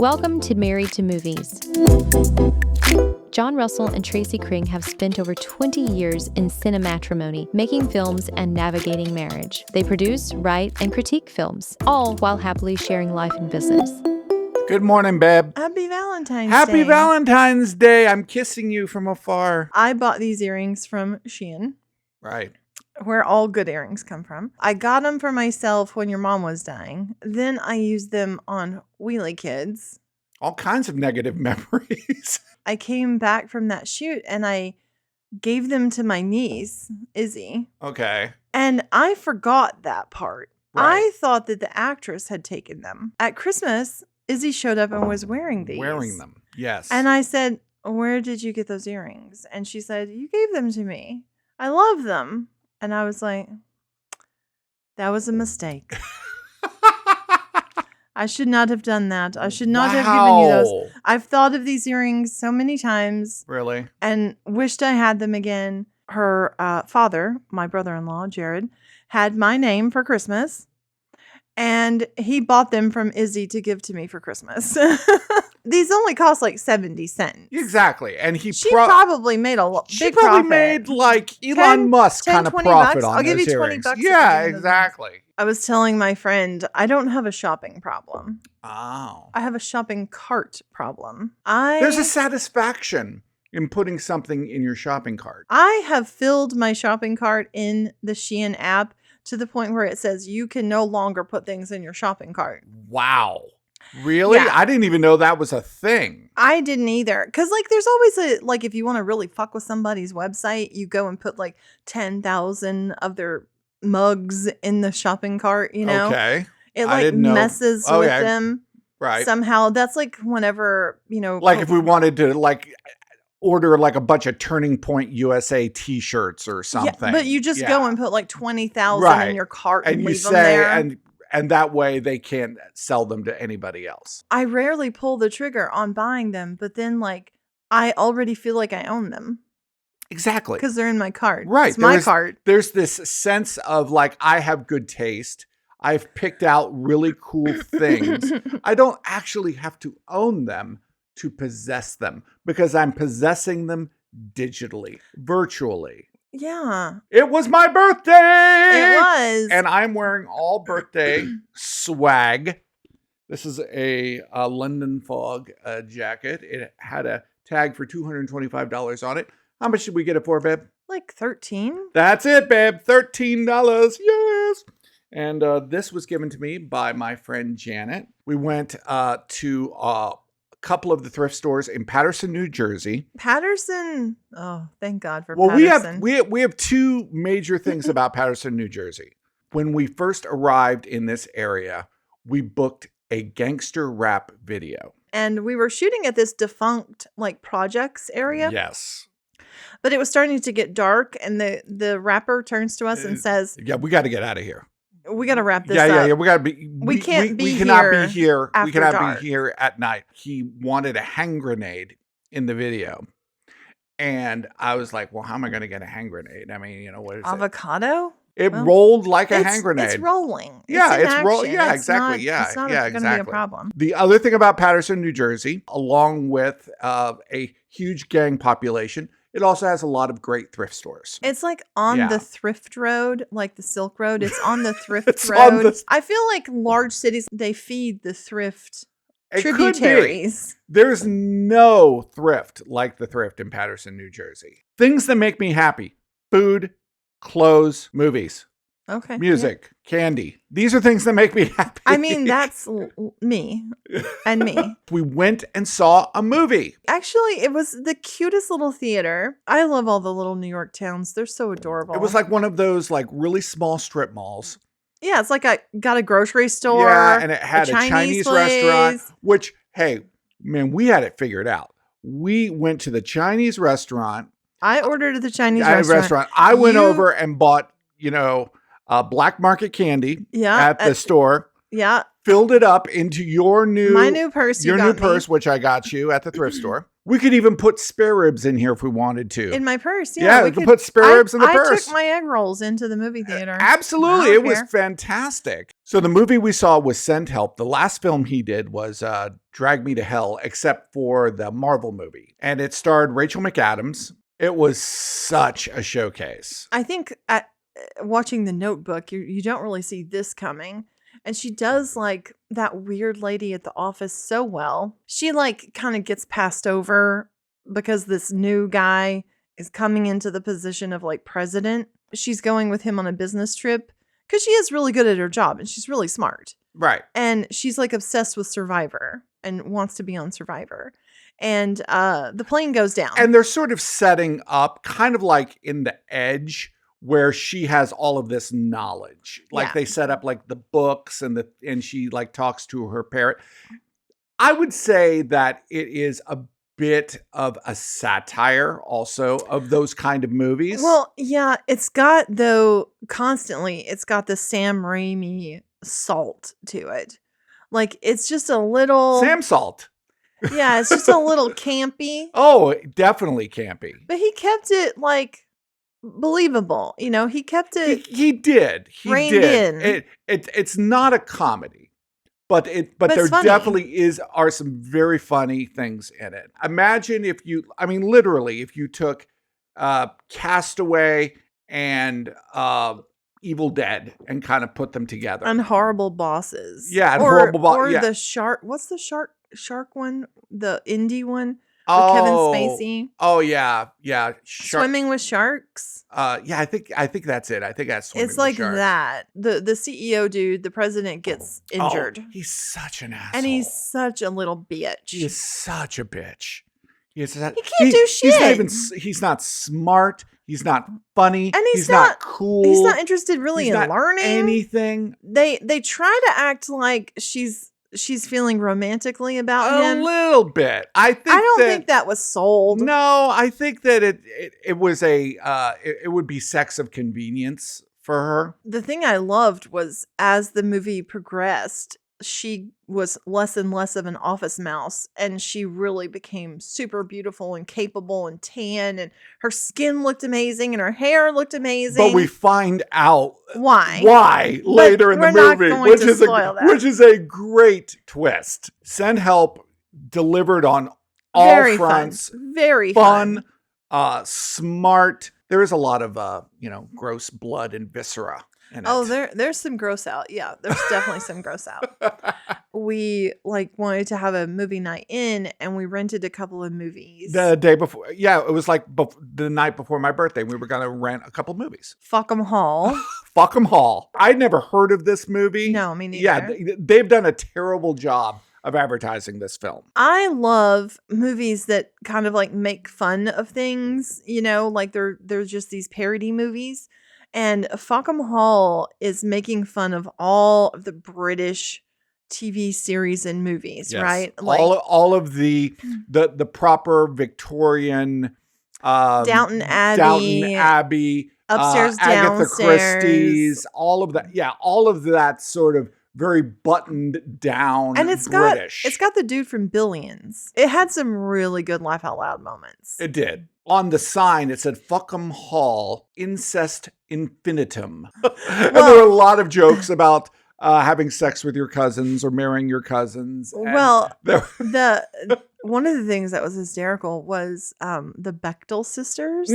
Welcome to Married to Movies. John Russell and Tracy Kring have spent over 20 years in cinematrimony, making films and navigating marriage. They produce, write, and critique films, all while happily sharing life and business. Good morning, babe. Happy Valentine's Day. Happy Valentine's Day. I'm kissing you from afar. I bought these earrings from Shein. Right. Where all good earrings come from. I got them for myself when your mom was dying. Then I used them on Wheelie Kids. All kinds of negative memories. I came back from that shoot and I gave them to my niece, Izzy. Okay. And I forgot that part. Right. I thought that the actress had taken them. At Christmas, Izzy showed up and was wearing these. Wearing them, yes. And I said, "Where did you get those earrings?" And she said, "You gave them to me. I love them." And I was like, that was a mistake. I should not have done that. I should not have given you those. I've thought of these earrings so many times. Really? And wished I had them again. Her father, my brother-in-law, Jared, had my name for Christmas. And he bought them from Izzy to give to me for Christmas. These only cost like 70 cents. Exactly. And she probably made a big profit. She probably made like Elon Musk kind of profit on I'll give you those 20 earrings. bucks. Yeah, exactly. I was telling my friend, I don't have a shopping problem. Oh. I have a shopping cart problem. There's a satisfaction in putting something in your shopping cart. I have filled my shopping cart in the Shein app to the point where it says you can no longer put things in your shopping cart. Wow. Really? Yeah. I didn't even know that was a thing. I didn't either. Because, like, there's always if you want to really fuck with somebody's website, you go and put, like, 10,000 of their mugs in the shopping cart, you know? Okay. It, like, messes with them. Right. Somehow. That's, like, whenever, you know. Like, if we wanted to, like, order, like, a bunch of Turning Point USA t-shirts or something. Yeah, but you just go and put, like, 20,000 in your cart and leave them there. And that way they can't sell them to anybody else. I rarely pull the trigger on buying them, but then like I already feel like I own them. Exactly. Because they're in my cart. Right. It's my cart. There's this sense of like, I have good taste. I've picked out really cool things. I don't actually have to own them to possess them because I'm possessing them digitally, virtually. Yeah. It was my birthday. It was. And I'm wearing all birthday swag. This is a London Fog jacket. It had a tag for $225 on it. How much did we get it for, babe? Like 13. That's it, babe. $13. Yes. And this was given to me by my friend Janet. We went to couple of the thrift stores in Paterson, New Jersey. Paterson. Oh, thank God for Paterson. We have two major things about Paterson, New Jersey. When we first arrived in this area, we booked a gangster rap video. And we were shooting at this defunct like projects area. Yes. But it was starting to get dark and the rapper turns to us and says, "Yeah, we got to get out of here. We got to wrap this up. Yeah. We got to be. We cannot be here. We cannot be here at night." He wanted a hand grenade in the video, and I was like, "Well, how am I going to get a hand grenade? I mean, you know what is avocado? It rolled like a hand grenade. It's rolling. Yeah, it's rolling. Yeah, exactly. It's not going to be a problem. The other thing about Paterson, New Jersey, along with a huge gang population, it also has a lot of great thrift stores. It's like on the thrift road, like the Silk Road. It's on the thrift road. I feel like large cities, they feed the thrift tributaries. There's no thrift like the thrift in Paterson, New Jersey. Things that make me happy. Food, clothes, movies. Okay. Music, candy. These are things that make me happy. I mean, that's me and me. We went and saw a movie. Actually, it was the cutest little theater. I love all the little New York towns. They're so adorable. It was like one of those like really small strip malls. Yeah, it's like got a grocery store. Yeah, and it had a Chinese restaurant, which, hey, man, we had it figured out. We went to the Chinese restaurant. I ordered at the Chinese restaurant. I went over and bought, black market candy at the store. Yeah. Filled it up into my new purse, your new purse, which I got you at the thrift store. We could even put spare ribs in here if we wanted to. In my purse, Yeah, we could put spare ribs in the purse. I took my egg rolls into the movie theater. Absolutely. It was fantastic. So the movie we saw was Send Help. The last film he did was Drag Me to Hell, except for the Marvel movie. And it starred Rachel McAdams. It was such a showcase. I think watching The Notebook, you don't really see this coming. And she does like that weird lady at the office so well. She like kind of gets passed over because this new guy is coming into the position of like president. She's going with him on a business trip because she is really good at her job and she's really smart. Right. And she's like obsessed with Survivor and wants to be on Survivor. And the plane goes down. And they're sort of setting up kind of like in The Edge, where she has all of this knowledge. Like they set up like the books and she like talks to her parent. I would say that it is a bit of a satire also of those kind of movies. Well, yeah, it's got the Sam Raimi salt to it. Like it's just a little Sam Salt. Yeah, it's just a little campy. Oh, definitely campy. But he kept it like believable. You know, he kept it. He did. Reined in. It's not a comedy, but there definitely are some very funny things in it. Imagine if you took Castaway and Evil Dead and kind of put them together. And Horrible Bosses. Yeah, and Horrible Bosses. Or the shark. What's the shark one? The indie one. Kevin Spacey. Oh yeah. Swimming with Sharks. I think that's it. I think that's Swimming it's with like Sharks. that. The CEO dude, the president, gets injured. Oh, he's such an asshole. And he's such a little bitch. He is such a bitch. He can't do shit. He's not smart. He's not funny. And he's not cool. He's not interested really in learning anything. They try to act like she's feeling romantically about him. A little bit. I don't think that was sold. No, I think that it was it would be sex of convenience for her. The thing I loved was as the movie progressed, she was less and less of an office mouse and she really became super beautiful and capable and tan and her skin looked amazing and her hair looked amazing. But we find out why later in the movie, which is a great twist. Send Help delivered on all fronts. Very fun. Smart. There is a lot of gross blood and viscera. Oh, there's some gross out. Yeah, there's definitely some gross out. We wanted to have a movie night in, and we rented a couple of movies. The day before, yeah, it was like the night before my birthday. We were gonna rent a couple movies. Fuck 'em Hall. Fuck 'em Hall. I'd never heard of this movie. No, me neither. Yeah, they've done a terrible job of advertising this film. I love movies that kind of make fun of things. You know, like they're just these parody movies. And Fuck 'em Hall is making fun of all of the British TV series and movies, yes. Right? All of the proper Victorian Downton Abbey, Upstairs, Agatha Downstairs. Christie's, all of that. Yeah, all of that sort of very buttoned down and it's British. It's got the dude from Billions. It had some really good laugh out loud moments. It did. On the sign, it said "Fuck 'em Hall, Incest Infinitum." And there were a lot of jokes about having sex with your cousins or marrying your cousins. Well, one of the things that was hysterical was the Bechdel sisters.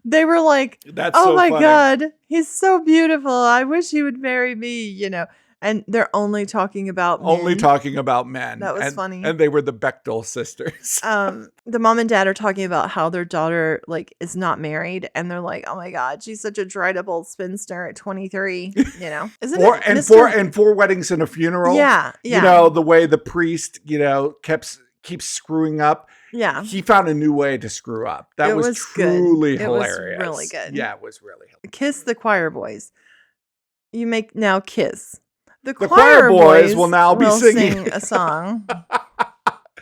They were like, "That's oh so my funny. God, he's so beautiful. I wish he would marry me," you know. And they're only talking about men. Only talking about men. That was funny. And they were the Bechdel sisters. The mom and dad are talking about how their daughter is not married, and they're like, "Oh my God, she's such a dried up old spinster at 23." You know, isn't it? Four weddings and a funeral. Yeah. You know the way the priest, keeps screwing up. Yeah. He found a new way to screw up. That was truly hilarious. It was really good. Yeah, it was really hilarious. Kiss the choir boys. You make now kiss. The choir boys will now be singing a song.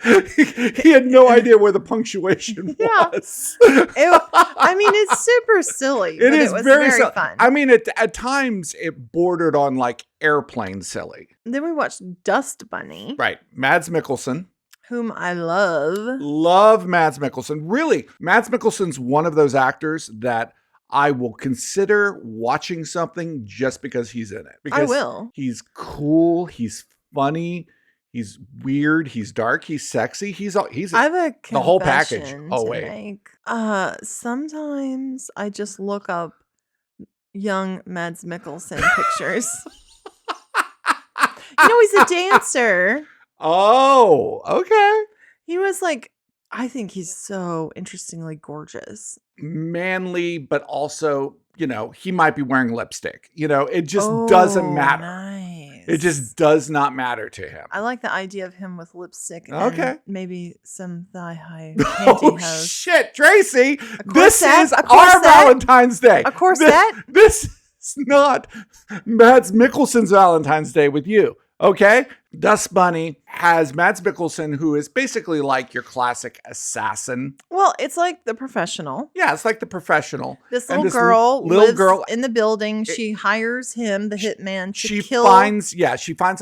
He had no idea where the punctuation was. It's super silly. It was very fun. I mean, at times it bordered on airplane silly. Then we watched Dust Bunny. Right. Mads Mikkelsen. whom I love. Love Mads Mikkelsen. Really, Mads Mikkelsen's one of those actors that I will consider watching something just because he's in it. Because I will. He's cool. He's funny. He's weird. He's dark. He's sexy. I have a the whole package. confession Oh to wait. make. Sometimes I just look up young Mads Mikkelsen pictures. He's a dancer. Oh, okay. He was like, I think he's so interestingly gorgeous. Manly, but also, he might be wearing lipstick. It just doesn't matter. Nice. It just does not matter to him. I like the idea of him with lipstick and Okay. maybe some thigh-high Oh, pantyhose. shit, Tracy. corset, This is a our corset, Valentine's Day. a corset. This is not Mads Mikkelsen's Valentine's Day with you. Okay? Dust Bunny has Mads Mikkelsen, who is basically like your classic assassin. Well, it's like The Professional. Yeah, it's like The Professional. This And little this girl little lives girl- in the building. She hires him, the hitman, to She kill. finds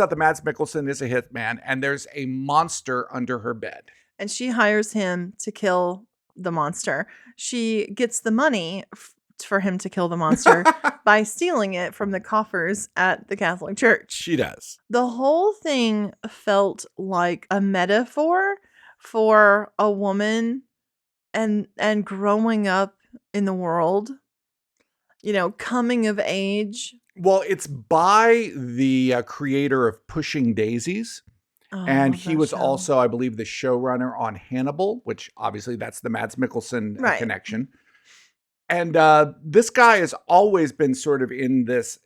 out that Mads Mikkelsen is a hitman, and there's a monster under her bed. And she hires him to kill the monster. She gets the money for him to kill the monster by stealing it from the coffers at the Catholic Church. She does. The whole thing felt like a metaphor for a woman and growing up in the world, coming of age. Well, it's by the creator of Pushing Daisies. Oh, And love he that was show. also, I believe, the showrunner on Hannibal, which obviously that's the Mads Mikkelsen Right. connection. And this guy has always been sort of in this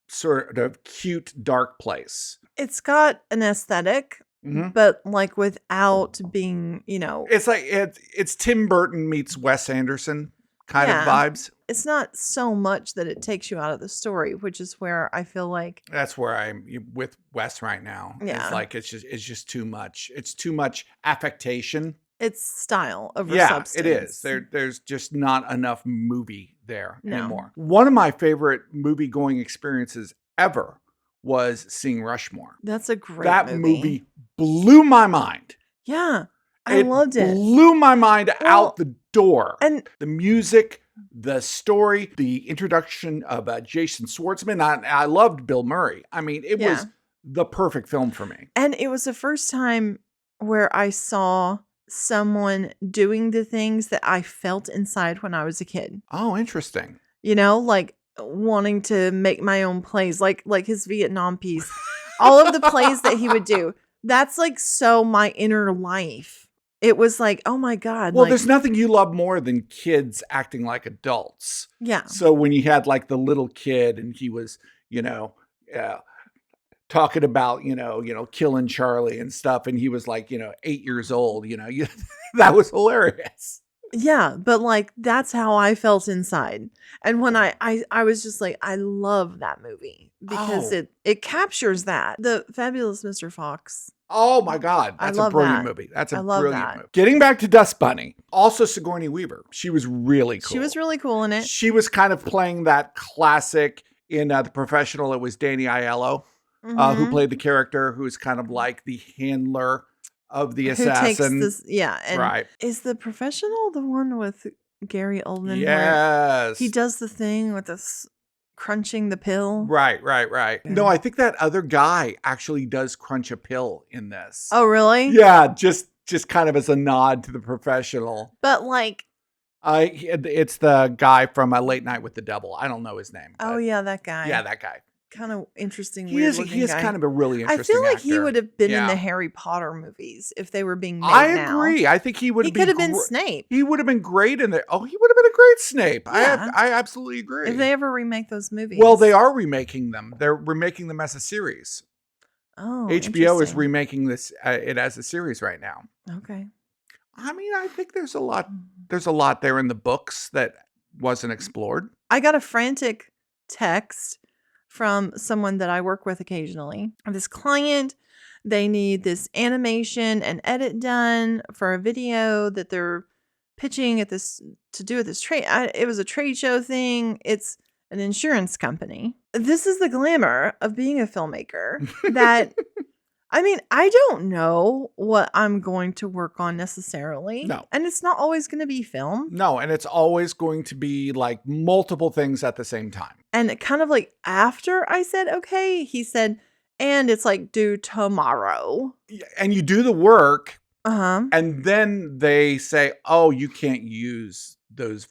sort of cute, dark place. It's got an aesthetic, Mhm. but like without being, It's like it's Tim Burton meets Wes Anderson kind of Yeah. vibes. it's not so much that it takes you out of the story, which is where I feel like That's where I'm with Wes right now. Yeah. It's like it's just too much. It's too much affectation. it's style over Yeah, substance. it is. There's just not enough movie there No. anymore. One of my favorite movie going experiences ever was seeing Rushmore. That's a great That movie. movie blew my mind. Yeah, I loved it. Blew my mind out the door. And The music, the story, the introduction of Jason Schwartzman. I loved Bill Murray. I mean, it was the perfect film for me. and it was the first time where I saw someone doing the things that I felt inside when I was a kid. Oh, interesting. Like wanting to make my own plays, like his Vietnam piece. All of the plays that he would do. That's like so my inner life. It was like, oh my God. Well, like, there's nothing you love more than kids acting like adults. yeah. So when you had like the little kid and he was, talking about, killing Charlie and stuff, and he was like, 8 years old, that was hilarious. Yeah, but like that's how I felt inside. And when I was just like, I love that movie because Oh. it captures that. The Fabulous Mr. Fox. Oh my God. I That's a love brilliant that. movie. That's I a love brilliant that. movie. Getting back to Dust Bunny, also Sigourney Weaver. She was really cool. She was really cool in it. She was kind of playing that classic in The Professional. It was Danny Aiello who Mhm. played the character who's kind of like the handler of the Who assassin. takes this? Yeah, and Right. is The Professional the one with Gary Oldman? where Yes. he does the thing with this crunching the pill. Right. Yeah. No, I think that other guy actually does crunch a pill in this. Oh, really? Yeah, just kind of as a nod to The Professional. But like, It's the guy from Late Night with the Devil. I don't know his name. oh but yeah, that guy. yeah, that guy. Kind of interesting. He weird is. looking He is guy. kind of a really I interesting. feel like he actor. would have been in Yeah. the Harry Potter movies if they were being made I now. agree. I think he would. He could have been Snape He would have been great in there. Oh, he would have been a great Snape. Yeah. I absolutely agree. if they ever remake those movies. Well, they are remaking them. They're remaking them as a series. Oh, HBO is interesting. remaking this it as a series right now. Okay. I mean, I think there's a lot. There's a lot there in the books that wasn't explored. I got a frantic text from someone that I work with occasionally. This client, they need this animation and edit done for a video that they're pitching at this to do at this trade. It was a trade show thing. It's an insurance company. This is the glamour of being a filmmaker that I mean, I don't know what I'm going to work on necessarily. No. And it's not always going to be film. No, and it's always going to be like multiple things at the same time. And kind of like after I said, okay, he said, and it's like due tomorrow. And you do the work, and then they say, oh, you can't use those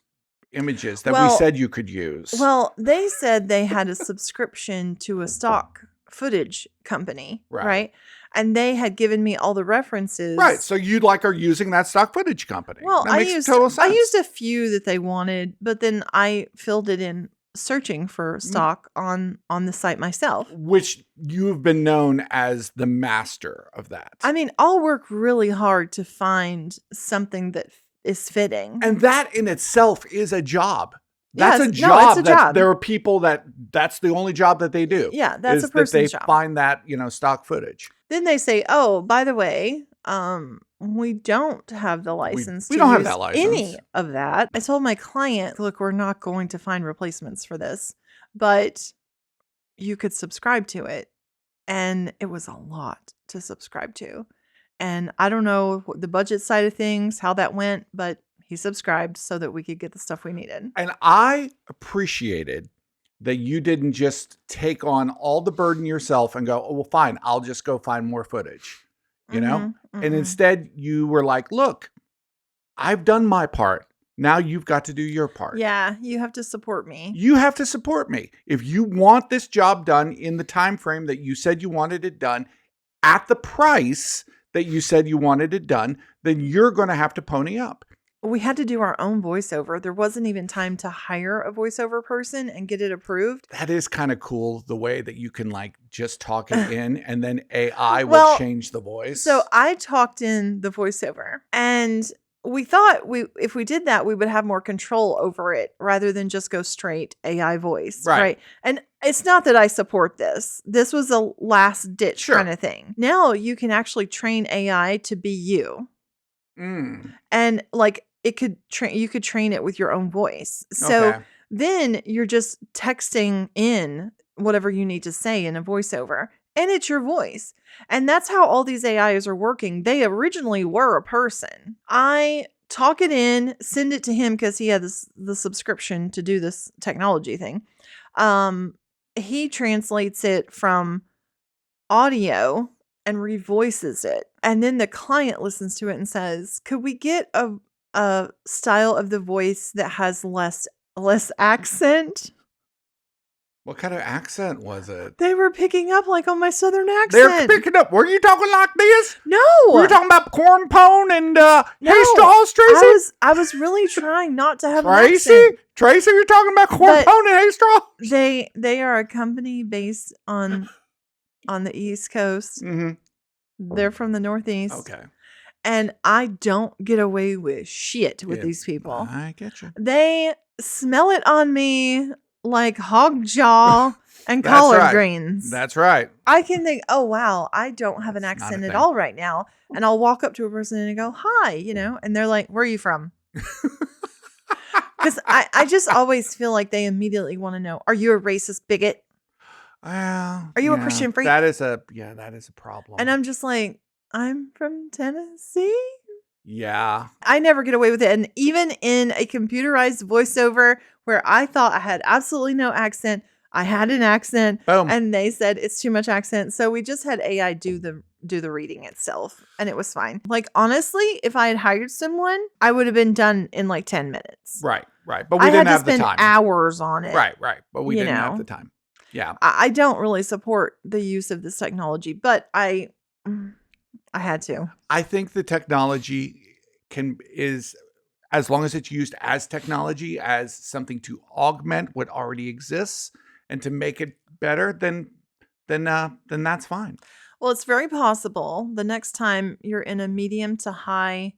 images that we said you could use. Well, they said they had a subscription to a stock footage company, right? And they had given me all the references. Right. So you are using that stock footage company. Well, that makes total sense. I used a few that they wanted, but then I filled it in searching for stock on the site myself. Which you've been known as the master of that. I mean, I'll work really hard to find something that is fitting. And that in itself is a job. That's a job. No, it's a job. There are people that's the only job that they do. Yeah, that's a person's job. They find that, stock footage. Then they say, oh, by the way, we don't have the license we to don't use have that license. any of that. I told my client, look, we're not going to find replacements for this, but you could subscribe to it. And it was a lot to subscribe to. And I don't know the budget side of things, how that went, but he subscribed so that we could get the stuff we needed. And I appreciated that you didn't just take on all the burden yourself and go, oh, well, fine, I'll just go find more footage, And instead you were like, look, I've done my part. Now you've got to do your part. Yeah, you have to support me. You have to support me. If you want this job done in the time frame that you said you wanted it done, at the price that you said you wanted it done, then you're going to have to pony up. We had to do our own voiceover. There wasn't even time to hire a voiceover person and get it approved. That is kind of cool, the way that you can just talk it in and then AI will change the voice. So I talked in the voiceover and we thought if we did that, we would have more control over it rather than just go straight AI voice. Right. And it's not that I support this. This was a last ditch kind of thing. Now you can actually train AI to be you. And you could train it with your own voice. So then you're just texting in whatever you need to say in a voiceover and it's your voice. And that's how all these AIs are working. They originally were a person. I talk it in, send it to him because he had the subscription to do this technology thing. He translates it from audio and revoices it. And then the client listens to it and says, could we get a style of the voice that has less accent? What kind of accent was it? They were picking up on my southern accent. They're picking up. Were you talking like this? No. Were you talking about corn pone and hay straws, Tracy? I was really trying not to have Tracy? an accent. Tracy, you're talking about corn pone and hay straws? They are a company based on the East Coast. They're from the Northeast. Okay. And I don't get away with shit with these people. I get you. They smell it on me like hog jaw and collard greens. That's right. I can think, oh, wow, I don't have an accent at all right now. And I'll walk up to a person and go, hi, and they're like, where are you from? Because I just always feel like they immediately want to know, are you a racist bigot? Well, are you a Christian freak? That is a problem. And I'm just like, I'm from Tennessee. Yeah. I never get away with it. And even in a computerized voiceover where I thought I had absolutely no accent, I had an accent. Boom. And they said it's too much accent. So we just had AI do the reading itself. And it was fine. Honestly, if I had hired someone, I would have been done in 10 minutes. Right. But we didn't have the time. I had to spend hours on it. Right. But we didn't have the time. Yeah. I don't really support the use of this technology, but I had to. I think the technology is as long as it's used as technology, as something to augment what already exists and to make it better, then that's fine. Well, it's very possible the next time you're in a medium to high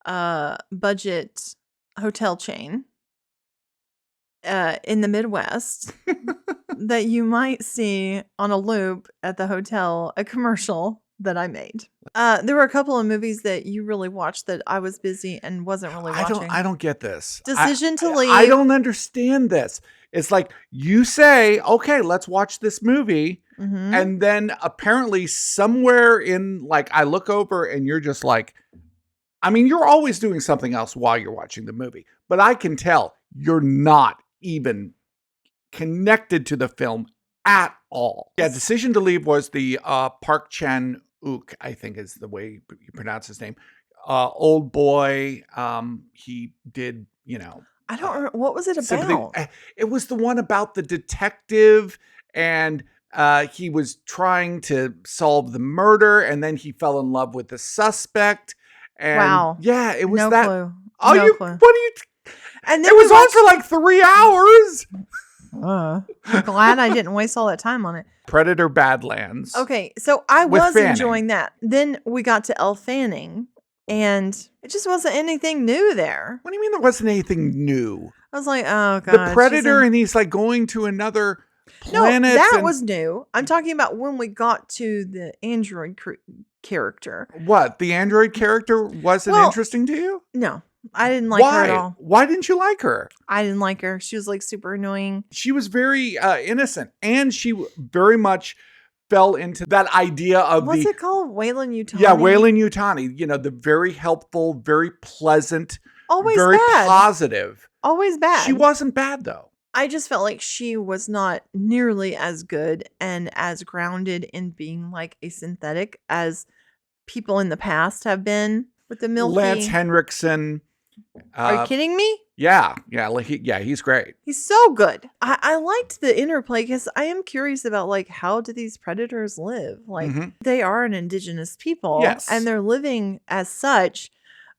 budget hotel chain in the Midwest that you might see on a loop at the hotel a commercial that I made. There were a couple of movies that you really watched that I was busy and wasn't really watching. I don't get this. Decision to Leave. I don't understand this. It's like you say, okay, let's watch this movie. Mhm. And then apparently somewhere in like, I look over and you're just like, I mean, you're always doing something else while you're watching the movie, but I can tell you're not even connected to the film at all. Yeah, Decision to Leave was the Park Chan-wook, I think is the way you pronounce his name. Old boy. He did, I don't remember. What was it sympathy. about? It was the one about the detective, and he was trying to solve the murder, and then he fell in love with the suspect. And Wow. yeah, it was No that. clue. Oh, No clue. what are you? And then It was on for like 3 hours. I'm glad I didn't waste all that time on it. Predator Badlands. Okay, so I With was Fanning. enjoying that. Then we got to Elle Fanning, and it just wasn't anything new there. What do you mean there wasn't anything new? I was like, oh god, The Predator, she's and he's like going to another in- no, planet. that was new. I'm talking about when we got to the android character. What? The android character wasn't Well, interesting to you? No, I didn't like her Why? at all. Why didn't you like her? I didn't like her. She was like super annoying. She was very innocent, and she very much fell into that idea of What's it called? Wayland Utani. Yeah, Wayland Utani. The very helpful, very pleasant, Always very bad. positive. Always bad. She wasn't bad though. I just felt like she was not nearly as good and as grounded in being like a synthetic as people in the past have been with the milky. Lance Henriksen. Are you kidding me? Yeah, he's great. He's so good. I liked the interplay because I am curious about like how do these predators live? Like they are an indigenous people, Yes. and they're living as such,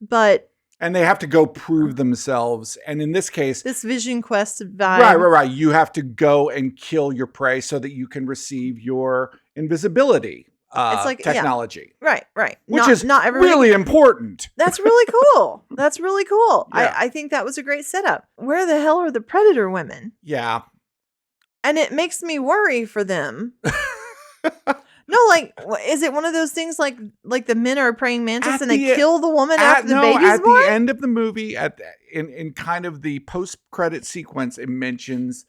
but And they have to go prove themselves. And in this case, this Vision Quest vibe, right. You have to go and kill your prey so that you can receive your invisibility It's like, yeah. technology. Right. Which is not everybody. really important. That's really cool. That's really cool. Yeah. I think that was a great setup. Where the hell are the predator women? Yeah. And it makes me worry for them. No, like, is it one of those things like the men are a praying mantis and they kill the woman after the baby's at born? the end of the movie, in kind of the post-credit sequence, it mentions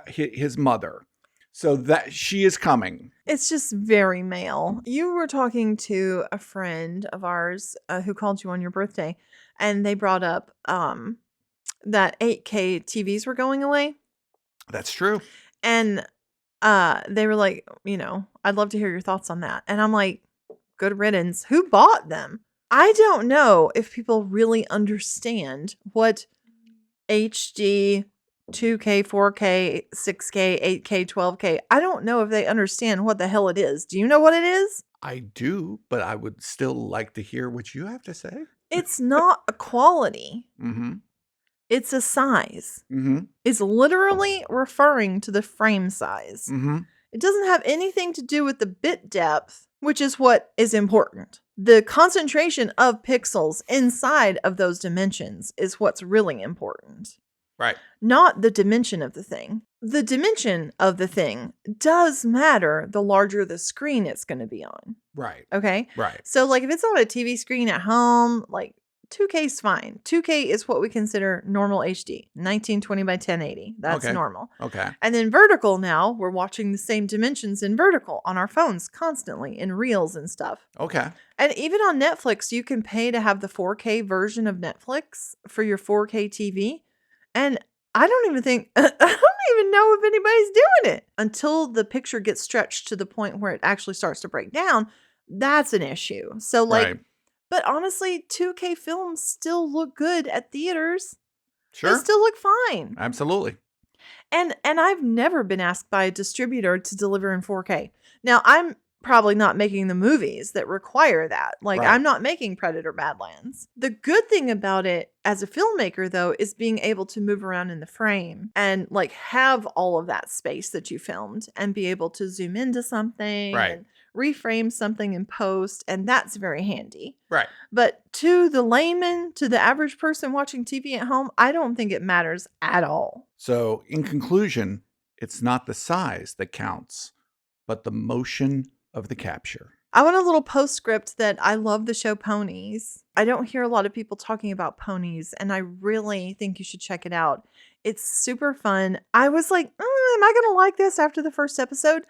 his mother. So that she is coming. It's just very male. You were talking to a friend of ours who called you on your birthday, and they brought up that 8K TVs were going away. That's true. And they were like, I'd love to hear your thoughts on that. And I'm like, good riddance. Who bought them? I don't know if people really understand what HD, 2K, 4K, 6K, 8K, 12K. I don't know if they understand what the hell it is. Do you know what it is? I do, but I would still like to hear what you have to say. It's not a quality. Mm-hmm. It's a size. Mm-hmm. It's literally referring to the frame size. Mm-hmm. It doesn't have anything to do with the bit depth, which is what is important. The concentration of pixels inside of those dimensions is what's really important. Right. Not the dimension of the thing. The dimension of the thing does matter the larger the screen it's going to be on. Right. Okay? Right. So, like, if it's on a TV screen at home, like, 2K is fine. 2K is what we consider normal HD, 1920 by 1080. That's Okay. normal. Okay. And then vertical now, we're watching the same dimensions in vertical on our phones constantly in reels and stuff. Okay. And even on Netflix, you can pay to have the 4K version of Netflix for your 4K TV. And I don't even know if anybody's doing it until the picture gets stretched to the point where it actually starts to break down. That's an issue. So like, Right. But honestly, 2K films still look good at theaters. Sure. They still look fine. Absolutely. And I've never been asked by a distributor to deliver in 4K. Now, I'm probably not making the movies that require that. Like, Right. I'm not making Predator Badlands. The good thing about it as a filmmaker, though, is being able to move around in the frame and like have all of that space that you filmed and be able to zoom into something Right. and reframe something in post. And that's very handy. Right. But to the layman, to the average person watching TV at home, I don't think it matters at all. So, in conclusion, it's not the size that counts, but the motion of the capture. I want a little postscript that I love the show Ponies. I don't hear a lot of people talking about Ponies, and I really think you should check it out. It's super fun. I was like, am I going to like this after the first episode?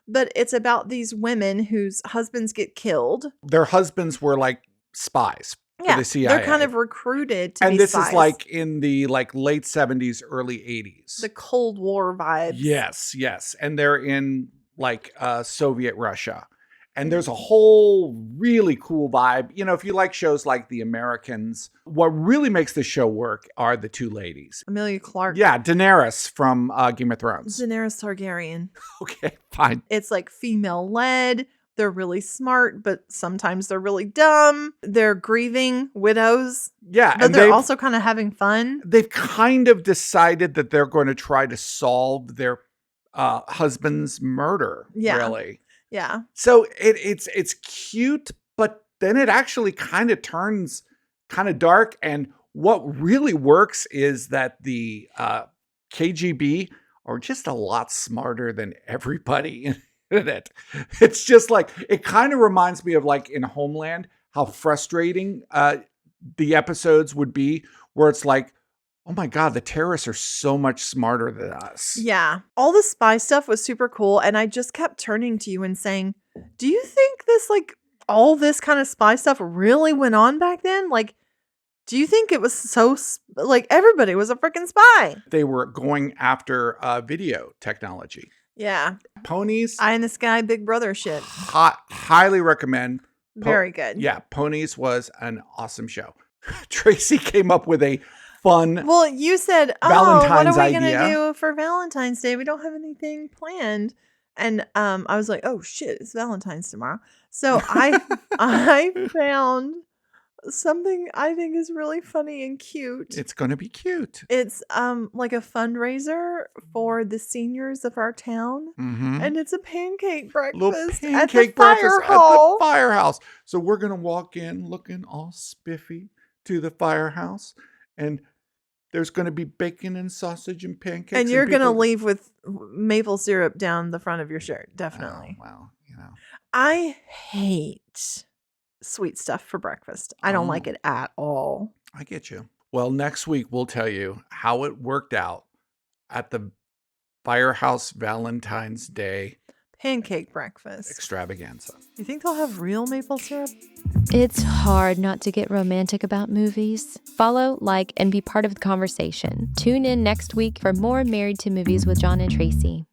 But it's about these women whose husbands get killed. Their husbands were like spies for the CIA. They're kind of recruited to be and this spies. is like in the like late 70s, early 80s. The Cold War vibes. Yes. And they're in like Soviet Russia. And there's a whole really cool vibe. You know, if you like shows like The Americans, what really makes the show work are the two ladies. Emilia Clarke. Yeah, Daenerys from Game of Thrones. Daenerys Targaryen. Okay, fine. It's like female led. They're really smart, but sometimes they're really dumb. They're grieving widows. Yeah. But they're also kind of having fun. They've kind of decided that they're going to try to solve their husband's murder, really. Yeah. So it's cute, but then it actually kind of turns kind of dark. And what really works is that the KGB are just a lot smarter than everybody in it. It's just like, it kind of reminds me of like in Homeland, how frustrating the episodes would be, where it's like, oh my God, the terrorists are so much smarter than us. Yeah. All the spy stuff was super cool. And I just kept turning to you and saying, do you think this, like, all this kind of spy stuff really went on back then? Like, do you think it was so, like, everybody was a freaking spy? They were going after video technology. Yeah. Ponies. Eye in the Sky, Big Brother shit. Highly recommend. Very good. Yeah. Ponies was an awesome show. Tracy came up with a fun. Well, you said, Valentine's what are we going idea. to do for Valentine's Day? We don't have anything planned. And I was like, oh shit, it's Valentine's tomorrow. So I found something I think is really funny and cute. It's going to be cute. It's like a fundraiser for the seniors of our town. Mm-hmm. And it's a pancake breakfast Little at the pancake breakfast fire hall. at the firehouse. So we're going to walk in looking all spiffy to the firehouse, and there's going to be bacon and sausage and pancakes. And you're going to people- leave with maple syrup down the front of your shirt. Definitely. Oh, well, you know. I hate sweet stuff for breakfast. I don't like it at all. I get you. Well, next week we'll tell you how it worked out at the Firehouse Valentine's Day Pancake breakfast. extravaganza. You think they'll have real maple syrup? It's hard not to get romantic about movies. Follow, like, and be part of the conversation. Tune in next week for more Married to Movies with John and Tracy.